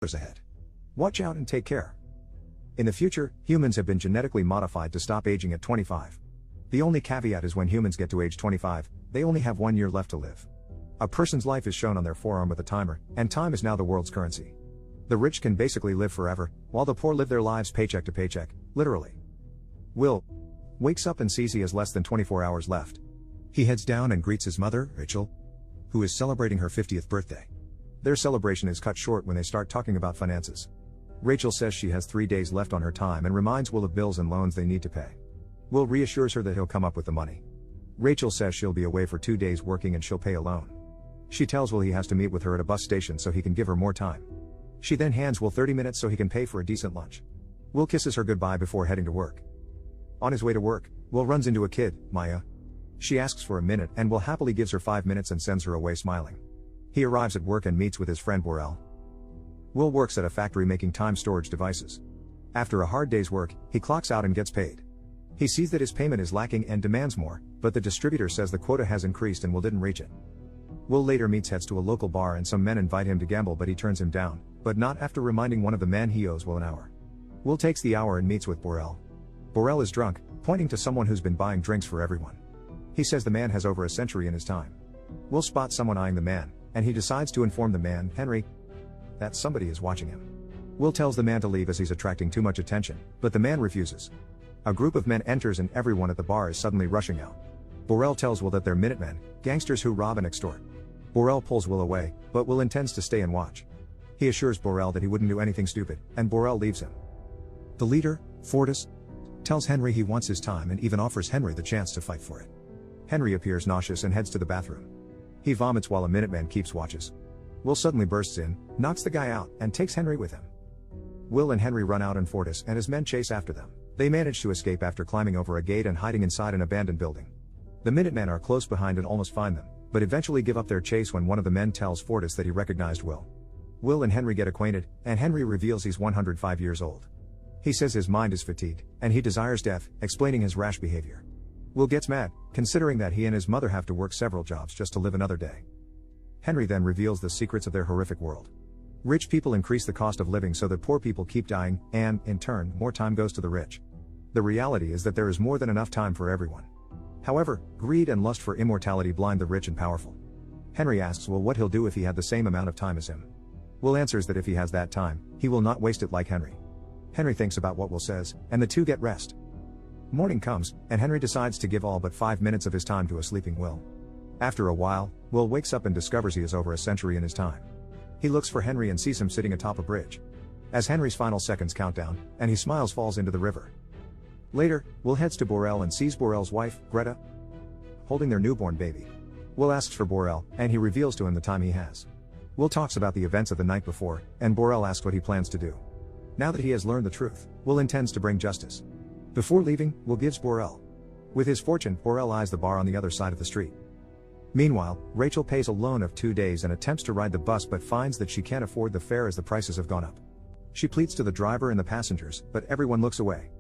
ahead. Watch out and take care. In the future, humans have been genetically modified to stop aging at 25. The only caveat is when humans get to age 25, they only have 1 year left to live. A person's life is shown on their forearm with a timer, and time is now the world's currency. The rich can basically live forever, while the poor live their lives paycheck to paycheck, literally. Will wakes up and sees he has less than 24 hours left. He heads down and greets his mother, Rachel, who is celebrating her 50th birthday. Their celebration is cut short when they start talking about finances. Rachel says she has 3 days left on her time and reminds Will of bills and loans they need to pay. Will reassures her that he'll come up with the money. Rachel says she'll be away for 2 days working and she'll pay a loan. She tells Will he has to meet with her at a bus station so he can give her more time. She then hands Will 30 minutes so he can pay for a decent lunch. Will kisses her goodbye before heading to work. On his way to work, Will runs into a kid, Maya. She asks for a minute and Will happily gives her 5 minutes and sends her away smiling. He arrives at work and meets with his friend Borel. Will works at a factory making time storage devices. After a hard day's work, he clocks out and gets paid. He sees that his payment is lacking and demands more, but the distributor says the quota has increased and Will didn't reach it. Will later heads to a local bar and some men invite him to gamble, but he turns him down, but not after reminding one of the men he owes Will an hour. Will takes the hour and meets with Borel. Borel is drunk, pointing to someone who's been buying drinks for everyone. He says the man has over a century in his time. Will spots someone eyeing the man, and he decides to inform the man, Henry, that somebody is watching him. Will tells the man to leave as he's attracting too much attention, but the man refuses. A group of men enters and everyone at the bar is suddenly rushing out. Borel tells Will that they're Minutemen, gangsters who rob and extort. Borel pulls Will away, but Will intends to stay and watch. He assures Borel that he wouldn't do anything stupid, and Borel leaves him. The leader, Fortis, tells Henry he wants his time and even offers Henry the chance to fight for it. Henry appears nauseous and heads to the bathroom. He vomits while a Minuteman keeps watches. Will suddenly bursts in, knocks the guy out, and takes Henry with him. Will and Henry run out and Fortis and his men chase after them. They manage to escape after climbing over a gate and hiding inside an abandoned building. The Minutemen are close behind and almost find them, but eventually give up their chase when one of the men tells Fortis that he recognized Will. Will and Henry get acquainted, and Henry reveals he's 105 years old. He says his mind is fatigued, and he desires death, explaining his rash behavior. Will gets mad, considering that he and his mother have to work several jobs just to live another day. Henry then reveals the secrets of their horrific world. Rich people increase the cost of living so that poor people keep dying, and, in turn, more time goes to the rich. The reality is that there is more than enough time for everyone. However, greed and lust for immortality blind the rich and powerful. Henry asks Will what he'll do if he had the same amount of time as him. Will answers that if he has that time, he will not waste it like Henry. Henry thinks about what Will says, and the two get rest. Morning comes, and Henry decides to give all but 5 minutes of his time to a sleeping Will. After a while, Will wakes up and discovers he is over a century in his time. He looks for Henry and sees him sitting atop a bridge. As Henry's final seconds count down, and he smiles falls into the river. Later, Will heads to Borel and sees Borel's wife, Greta, holding their newborn baby. Will asks for Borel, and he reveals to him the time he has. Will talks about the events of the night before, and Borel asks what he plans to do. Now that he has learned the truth, Will intends to bring justice. Before leaving, Will gives Borel. With his fortune, Borel eyes the bar on the other side of the street. Meanwhile, Rachel pays a loan of 2 days and attempts to ride the bus but finds that she can't afford the fare as the prices have gone up. She pleads to the driver and the passengers, but everyone looks away.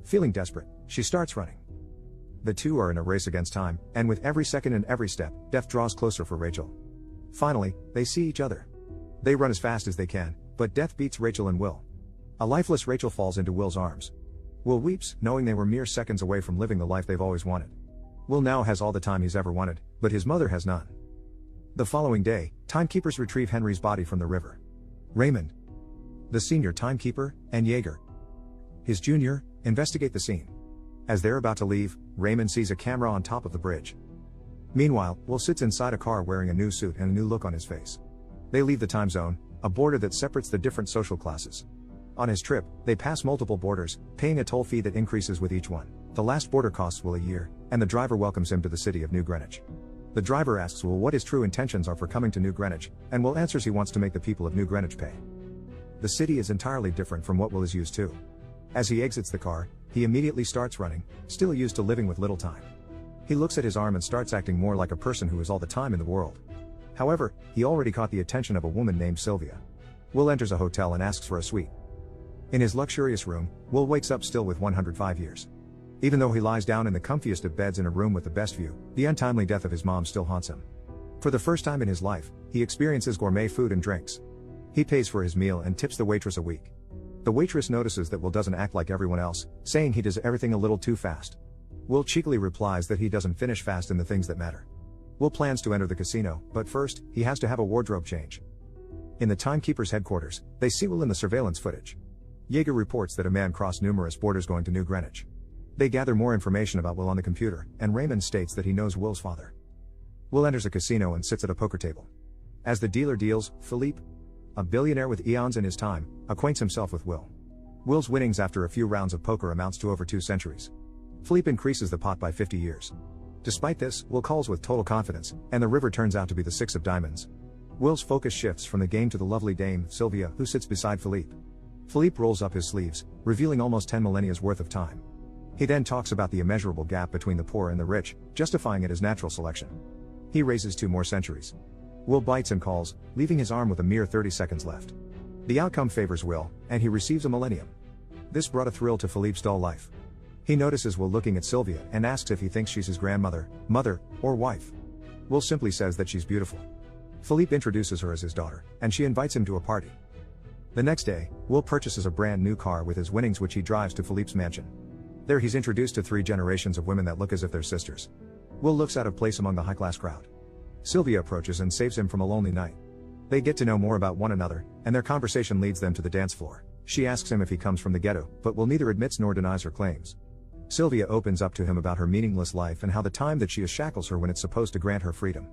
Feeling desperate, she starts running. The two are in a race against time, and with every second and every step, death draws closer for Rachel. Finally, they see each other. They run as fast as they can, but death beats Rachel and Will. A lifeless Rachel falls into Will's arms. Will weeps, knowing they were mere seconds away from living the life they've always wanted. Will now has all the time he's ever wanted, but his mother has none. The following day, timekeepers retrieve Henry's body from the river. Raymond, the senior timekeeper, and Jaeger, his junior, investigate the scene. As they're about to leave, Raymond sees a camera on top of the bridge. Meanwhile, Will sits inside a car wearing a new suit and a new look on his face. They leave the time zone, a border that separates the different social classes. On his trip, they pass multiple borders, paying a toll fee that increases with each one. The last border costs Will a year, and the driver welcomes him to the city of New Greenwich. The driver asks Will what his true intentions are for coming to New Greenwich, and Will answers he wants to make the people of New Greenwich pay. The city is entirely different from what Will is used to. As he exits the car, he immediately starts running, still used to living with little time. He looks at his arm and starts acting more like a person who has all the time in the world. However, he already caught the attention of a woman named Sylvia. Will enters a hotel and asks for a suite. In his luxurious room, Will wakes up still with 105 years. Even though he lies down in the comfiest of beds in a room with the best view, the untimely death of his mom still haunts him. For the first time in his life, he experiences gourmet food and drinks. He pays for his meal and tips the waitress a week. The waitress notices that Will doesn't act like everyone else, saying he does everything a little too fast. Will cheekily replies that he doesn't finish fast in the things that matter. Will plans to enter the casino, but first, he has to have a wardrobe change. In the timekeeper's headquarters, they see Will in the surveillance footage. Yeager reports that a man crossed numerous borders going to New Greenwich. They gather more information about Will on the computer, and Raymond states that he knows Will's father. Will enters a casino and sits at a poker table. As the dealer deals, Philippe, a billionaire with eons in his time, acquaints himself with Will. Will's winnings after a few rounds of poker amounts to over 2 centuries. Philippe increases the pot by 50 years. Despite this, Will calls with total confidence, and the river turns out to be the 6 of diamonds. Will's focus shifts from the game to the lovely dame, Sylvia, who sits beside Philippe. Philippe rolls up his sleeves, revealing almost 10 millennia's worth of time. He then talks about the immeasurable gap between the poor and the rich, justifying it as natural selection. He raises 2 more centuries. Will bites and calls, leaving his arm with a mere 30 seconds left. The outcome favors Will, and he receives a millennium. This brought a thrill to Philippe's dull life. He notices Will looking at Sylvia and asks if he thinks she's his grandmother, mother, or wife. Will simply says that she's beautiful. Philippe introduces her as his daughter, and she invites him to a party. The next day, Will purchases a brand new car with his winnings, which he drives to Philippe's mansion. There he's introduced to 3 generations of women that look as if they're sisters. Will looks out of place among the high-class crowd. Sylvia approaches and saves him from a lonely night. They get to know more about one another, and their conversation leads them to the dance floor. She asks him if he comes from the ghetto, but Will neither admits nor denies her claims. Sylvia opens up to him about her meaningless life and how the time that she is shackles her when it's supposed to grant her freedom.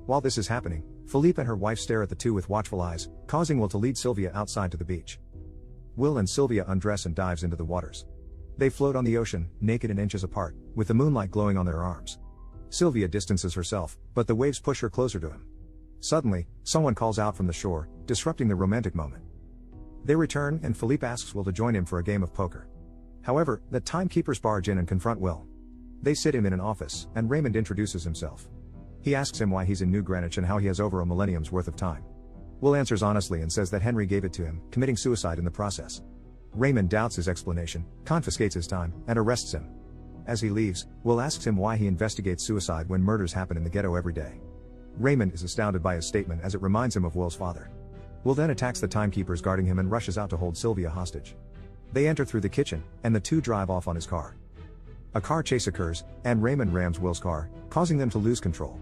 While this is happening, Philippe and her wife stare at the two with watchful eyes, causing Will to lead Sylvia outside to the beach. Will and Sylvia undress and dives into the waters. They float on the ocean, naked and inches apart, with the moonlight glowing on their arms. Sylvia distances herself, but the waves push her closer to him. Suddenly, someone calls out from the shore, disrupting the romantic moment. They return, and Philippe asks Will to join him for a game of poker. However, the timekeepers barge in and confront Will. They sit him in an office, and Raymond introduces himself. He asks him why he's in New Greenwich and how he has over a millennium's worth of time. Will answers honestly and says that Henry gave it to him, committing suicide in the process. Raymond doubts his explanation, confiscates his time, and arrests him. As he leaves, Will asks him why he investigates suicide when murders happen in the ghetto every day. Raymond is astounded by his statement as it reminds him of Will's father. Will then attacks the timekeepers guarding him and rushes out to hold Sylvia hostage. They enter through the kitchen, and the two drive off on his car. A car chase occurs, and Raymond rams Will's car, causing them to lose control.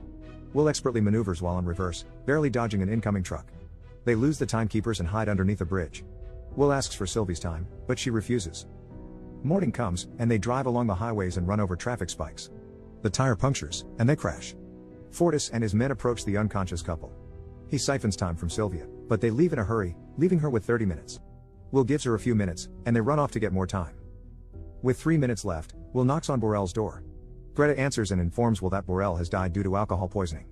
Will expertly maneuvers while in reverse, barely dodging an incoming truck. They lose the timekeepers and hide underneath a bridge. Will asks for Sylvie's time, but she refuses. Morning comes, and they drive along the highways and run over traffic spikes. The tire punctures, and they crash. Fortis and his men approach the unconscious couple. He siphons time from Sylvia, but they leave in a hurry, leaving her with 30 minutes. Will gives her a few minutes, and they run off to get more time. With 3 minutes left, Will knocks on Borel's door. Greta answers and informs Will that Borel has died due to alcohol poisoning.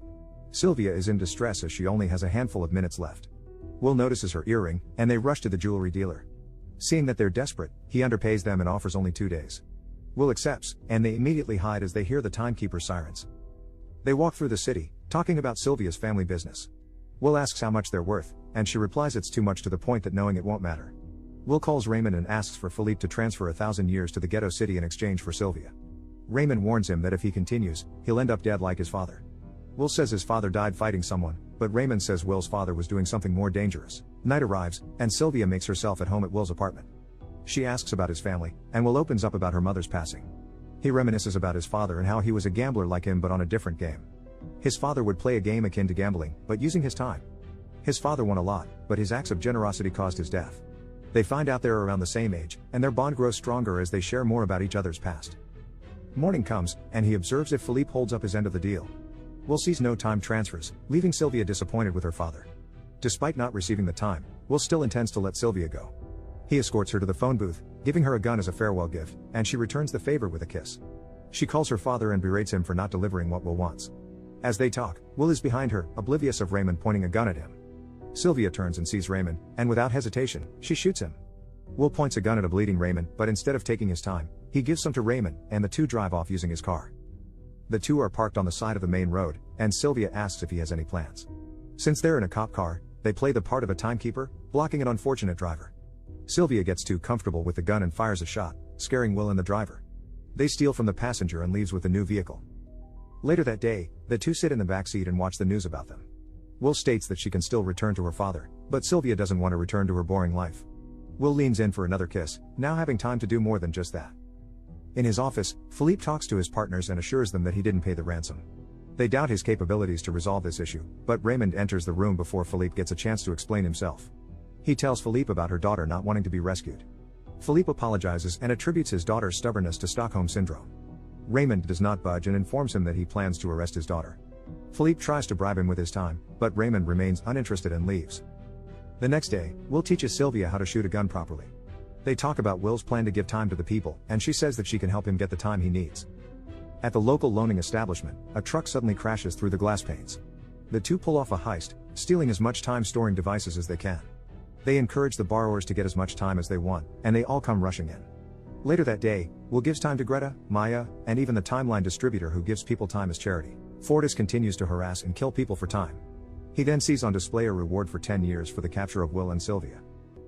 Sylvia is in distress as she only has a handful of minutes left. Will notices her earring, and they rush to the jewelry dealer. Seeing that they're desperate, he underpays them and offers only 2 days. Will accepts, and they immediately hide as they hear the timekeeper's sirens. They walk through the city, talking about Sylvia's family business. Will asks how much they're worth, and she replies it's too much, to the point that knowing it won't matter. Will calls Raymond and asks for Philippe to transfer 1,000 years to the ghetto city in exchange for Sylvia. Raymond warns him that if he continues, he'll end up dead like his father. Will says his father died fighting someone, but Raymond says Will's father was doing something more dangerous. Night arrives, and Sylvia makes herself at home at Will's apartment. She asks about his family, and Will opens up about her mother's passing. He reminisces about his father and how he was a gambler like him but on a different game. His father would play a game akin to gambling, but using his time. His father won a lot, but his acts of generosity caused his death. They find out they're around the same age, and their bond grows stronger as they share more about each other's past. Morning comes, and he observes if Philippe holds up his end of the deal. Will sees no time transfers, leaving Sylvia disappointed with her father. Despite not receiving the time, Will still intends to let Sylvia go. He escorts her to the phone booth, giving her a gun as a farewell gift, and she returns the favor with a kiss. She calls her father and berates him for not delivering what Will wants. As they talk, Will is behind her, oblivious of Raymond pointing a gun at him. Sylvia turns and sees Raymond, and without hesitation, she shoots him. Will points a gun at a bleeding Raymond, but instead of taking his time, he gives some to Raymond, and the two drive off using his car. The two are parked on the side of the main road, and Sylvia asks if he has any plans. Since they're in a cop car, they play the part of a timekeeper, blocking an unfortunate driver. Sylvia gets too comfortable with the gun and fires a shot, scaring Will and the driver. They steal from the passenger and leaves with the new vehicle. Later that day, the two sit in the back seat and watch the news about them. Will states that she can still return to her father, But Sylvia doesn't want to return to her boring life. Will leans in for another kiss, now having time to do more than just that. In his office, Philippe talks to his partners and assures them that he didn't pay the ransom. They doubt his capabilities to resolve this issue, but Raymond enters the room before Philippe gets a chance to explain himself. He tells Philippe about her daughter not wanting to be rescued. Philippe apologizes and attributes his daughter's stubbornness to Stockholm Syndrome. Raymond does not budge and informs him that he plans to arrest his daughter. Philippe tries to bribe him with his time, but Raymond remains uninterested and leaves. The next day, Will teaches Sylvia how to shoot a gun properly. They talk about Will's plan to give time to the people, and she says that she can help him get the time he needs. At the local loaning establishment, a truck suddenly crashes through the glass panes. The two pull off a heist, stealing as much time storing devices as they can. They encourage the borrowers to get as much time as they want, and they all come rushing in. Later that day, Will gives time to Greta, Maya, and even the timeline distributor who gives people time as charity. Fortis continues to harass and kill people for time. He then sees on display a reward for 10 years for the capture of Will and Sylvia.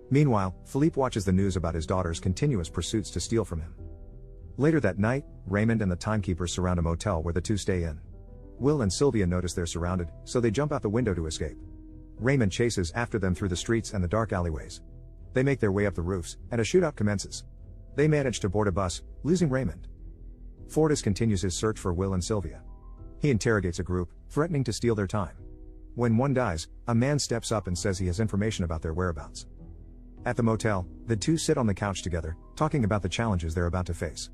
Meanwhile, Philippe watches the news about his daughter's continuous pursuits to steal from him. Later that night, Raymond and the timekeepers surround a motel where the two stay in. Will and Sylvia notice they're surrounded, so they jump out the window to escape. Raymond chases after them through the streets and the dark alleyways. They make their way up the roofs, and a shootout commences. They manage to board a bus, losing Raymond. Fortis continues his search for Will and Sylvia. He interrogates a group, threatening to steal their time. When one dies, a man steps up and says he has information about their whereabouts. At the motel, the two sit on the couch together, talking about the challenges they're about to face.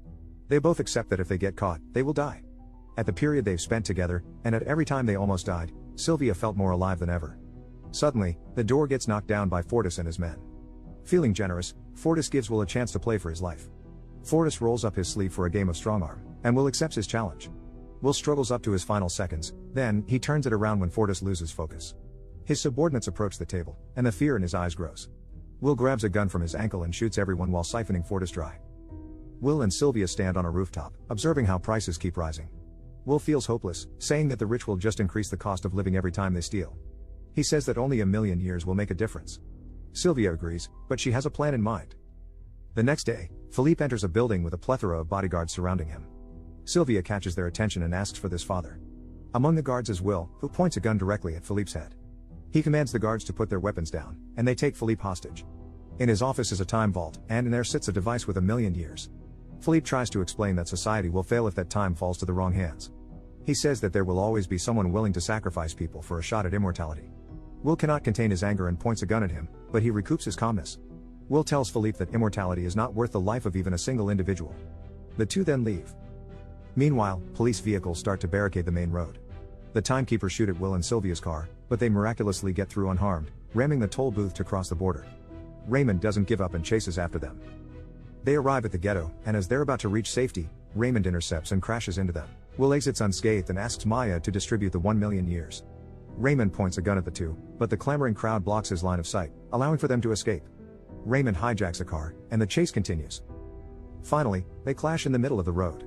They both accept that if they get caught, they will die. At the period they've spent together, and at every time they almost died, Sylvia felt more alive than ever. Suddenly, the door gets knocked down by Fortis and his men. Feeling generous, Fortis gives Will a chance to play for his life. Fortis rolls up his sleeve for a game of strongarm, and Will accepts his challenge. Will struggles up to his final seconds, then, he turns it around when Fortis loses focus. His subordinates approach the table, and the fear in his eyes grows. Will grabs a gun from his ankle and shoots everyone while siphoning Fortis dry. Will and Sylvia stand on a rooftop, observing how prices keep rising. Will feels hopeless, saying that the rich will just increase the cost of living every time they steal. He says that only 1,000,000 years will make a difference. Sylvia agrees, but she has a plan in mind. The next day, Philippe enters a building with a plethora of bodyguards surrounding him. Sylvia catches their attention and asks for this father. Among the guards is Will, who points a gun directly at Philippe's head. He commands the guards to put their weapons down, and they take Philippe hostage. In his office is a time vault, and in there sits a device with 1,000,000 years. Philippe tries to explain that society will fail if that time falls to the wrong hands. He says that there will always be someone willing to sacrifice people for a shot at immortality. Will cannot contain his anger and points a gun at him, but he recoups his calmness. Will tells Philippe that immortality is not worth the life of even a single individual. The two then leave. Meanwhile, police vehicles start to barricade the main road. The timekeepers shoot at Will and Sylvia's car, but they miraculously get through unharmed, ramming the toll booth to cross the border. Raymond doesn't give up and chases after them. They arrive at the ghetto, and as they're about to reach safety, Raymond intercepts and crashes into them. Will exits unscathed and asks Maya to distribute the 1,000,000 years. Raymond points a gun at the two, but the clamoring crowd blocks his line of sight, allowing for them to escape. Raymond hijacks a car, and the chase continues. Finally, they clash in the middle of the road.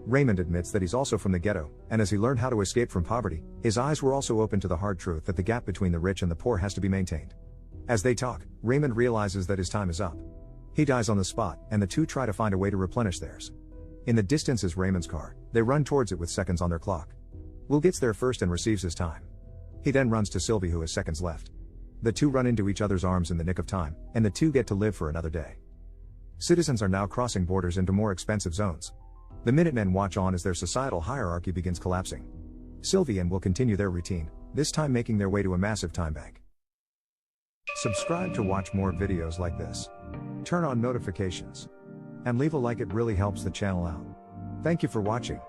Raymond admits that he's also from the ghetto, and as he learned how to escape from poverty, his eyes were also open to the hard truth that the gap between the rich and the poor has to be maintained. As they talk, Raymond realizes that his time is up. He dies on the spot, and the two try to find a way to replenish theirs. In the distance is Raymond's car. They run towards it with seconds on their clock. Will gets there first and receives his time. He then runs to Sylvie, who has seconds left. The two run into each other's arms in the nick of time, and the two get to live for another day. Citizens are now crossing borders into more expensive zones. The Minutemen watch on as their societal hierarchy begins collapsing. Sylvie and Will continue their routine, this time making their way to a massive time bank. Subscribe to watch more videos like this. Turn on notifications. And leave a like, it really helps the channel out. Thank you for watching.